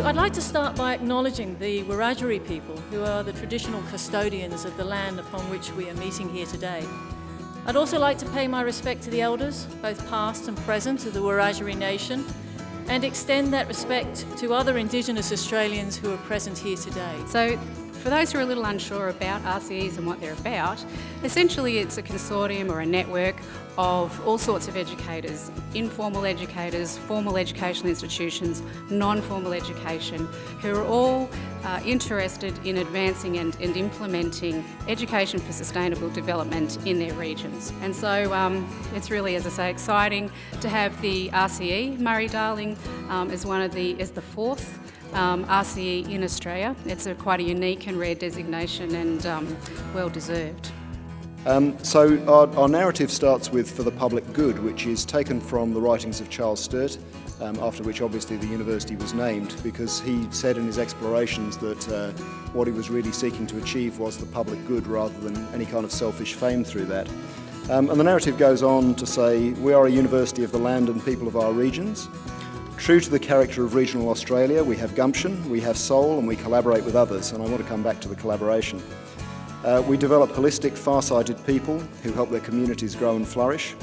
I'd like to start by acknowledging the Wiradjuri people, who are the traditional custodians of the land upon which we are meeting here today. I'd also like to pay my respect to the elders, both past and present, of the Wiradjuri nation, and extend that respect to other Indigenous Australians who are present here today. So, for those who are a little unsure about RCEs and what they're about, essentially it's a consortium or a network of all sorts of educators, informal educators, formal educational institutions, non-formal education, who are all interested in advancing and implementing education for sustainable development in their regions. And so it's really, as I say, exciting to have the RCE, Murray-Darling, as the fourth RCE in Australia. It's quite a unique and rare designation and well deserved. So our narrative starts with "for the public good," which is taken from the writings of Charles Sturt, after which obviously the university was named, because he said in his explorations that what he was really seeking to achieve was the public good rather than any kind of selfish fame through that. And the narrative goes on to say, "We are a university of the land and people of our regions. True to the character of regional Australia, we have gumption, we have soul, and we collaborate with others," and I want to come back to the collaboration. We develop holistic, far-sighted people who help their communities grow and flourish.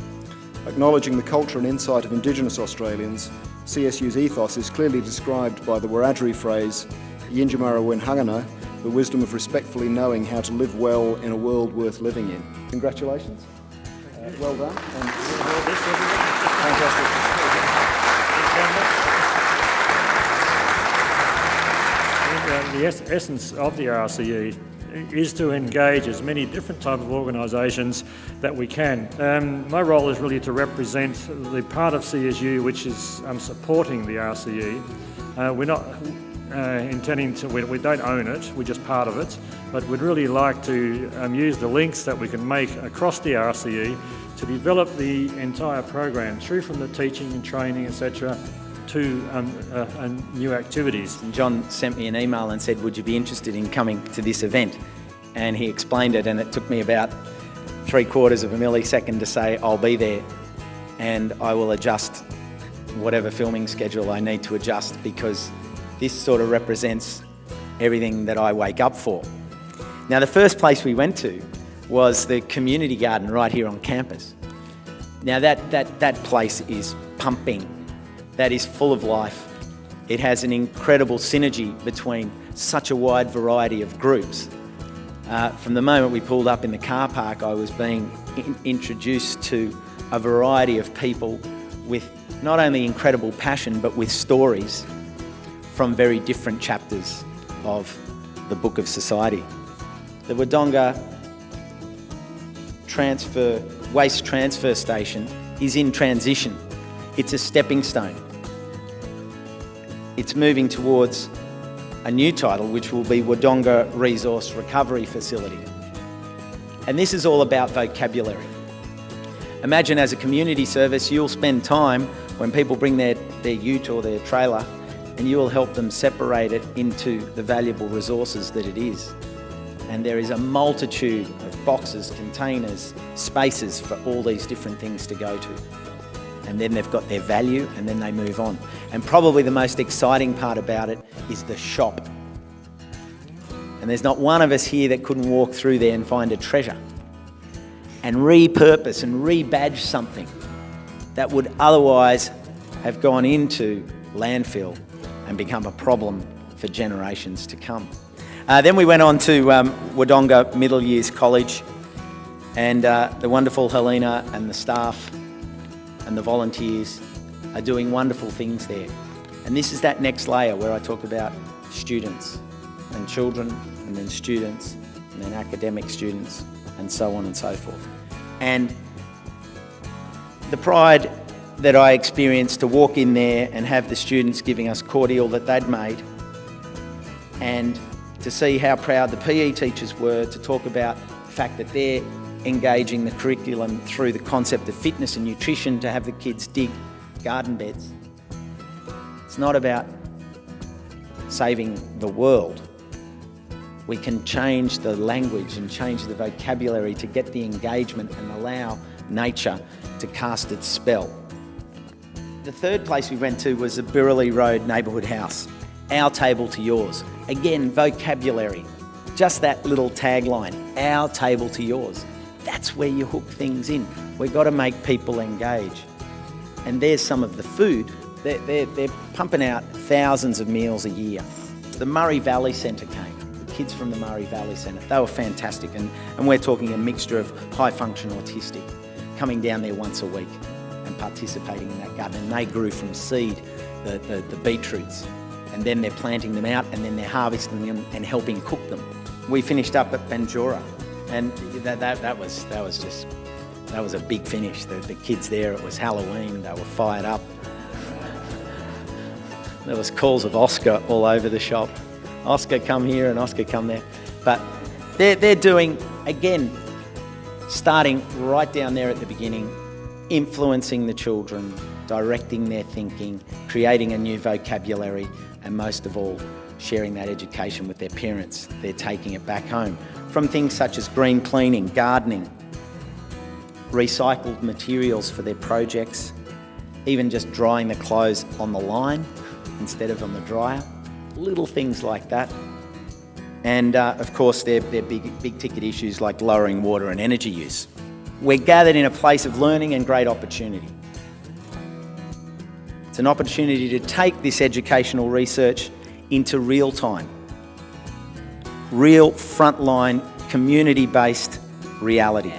Acknowledging the culture and insight of Indigenous Australians, CSU's ethos is clearly described by the Wiradjuri phrase, "Yinjamara Wenhangana," the wisdom of respectfully knowing how to live well in a world worth living in. Congratulations. Well done. And fantastic. The essence of the RCE is to engage as many different types of organisations that we can. My role is really to represent the part of CSU which is supporting the RCE. We're not intending to, we don't own it, we're just part of it, but we'd really like to use the links that we can make across the RCE to develop the entire program through from the teaching and training, etc., to new activities. And John sent me an email and said, "Would you be interested in coming to this event?" And he explained it, and it took me about 3/4 of a millisecond to say, "I'll be there, and I will adjust whatever filming schedule I need to adjust," because this sort of represents everything that I wake up for. Now, the first place we went to was the community garden right here on campus. Now, that place is pumping. That is full of life. It has an incredible synergy between such a wide variety of groups. From the moment we pulled up in the car park, I was being introduced to a variety of people with not only incredible passion, but with stories from very different chapters of the Book of Society. The Wodonga waste transfer station is in transition. It's a stepping stone. It's moving towards a new title, which will be Wodonga Resource Recovery Facility. And this is all about vocabulary. Imagine as a community service, you'll spend time when people bring their ute or their trailer, and you will help them separate it into the valuable resources that it is. And there is a multitude of boxes, containers, spaces for all these different things to go to. And then they've got their value, and then they move on. And probably the most exciting part about it is the shop. And there's not one of us here that couldn't walk through there and find a treasure and repurpose and rebadge something that would otherwise have gone into landfill and become a problem for generations to come. Then we went on to Wodonga Middle Years College, and the wonderful Helena and the staff and the volunteers are doing wonderful things there. And this is that next layer where I talk about students and children, and then students, and then academic students, and so on and so forth. And the pride that I experienced to walk in there and have the students giving us cordial that they'd made, and to see how proud the PE teachers were to talk about the fact that they're engaging the curriculum through the concept of fitness and nutrition to have the kids dig garden beds. It's not about saving the world. We can change the language and change the vocabulary to get the engagement and allow nature to cast its spell. The third place we went to was the Birrelly Road Neighbourhood House. Our table to yours. Again, vocabulary. Just that little tagline, our table to yours. That's where you hook things in. We've got to make people engage. And there's some of the food. They're pumping out thousands of meals a year. The Murray Valley Centre came. The kids from the Murray Valley Centre, they were fantastic. And we're talking a mixture of high function autistic, coming down there once a week and participating in that garden. And they grew from seed the beetroots. And then they're planting them out, and then they're harvesting them and helping cook them. We finished up at Banjura, and that was a big finish. The kids there, it was Halloween, they were fired up. There was calls of Oscar all over the shop. Oscar come here and Oscar come there. But they're doing, again, starting right down there at the beginning, influencing the children, directing their thinking, creating a new vocabulary, and most of all, sharing that education with their parents. They're taking it back home. From things such as green cleaning, gardening, recycled materials for their projects, even just drying the clothes on the line instead of on the dryer, little things like that. And of course, their big ticket issues like lowering water and energy use. We're gathered in a place of learning and great opportunity. It's an opportunity to take this educational research into real time, real frontline, community-based reality.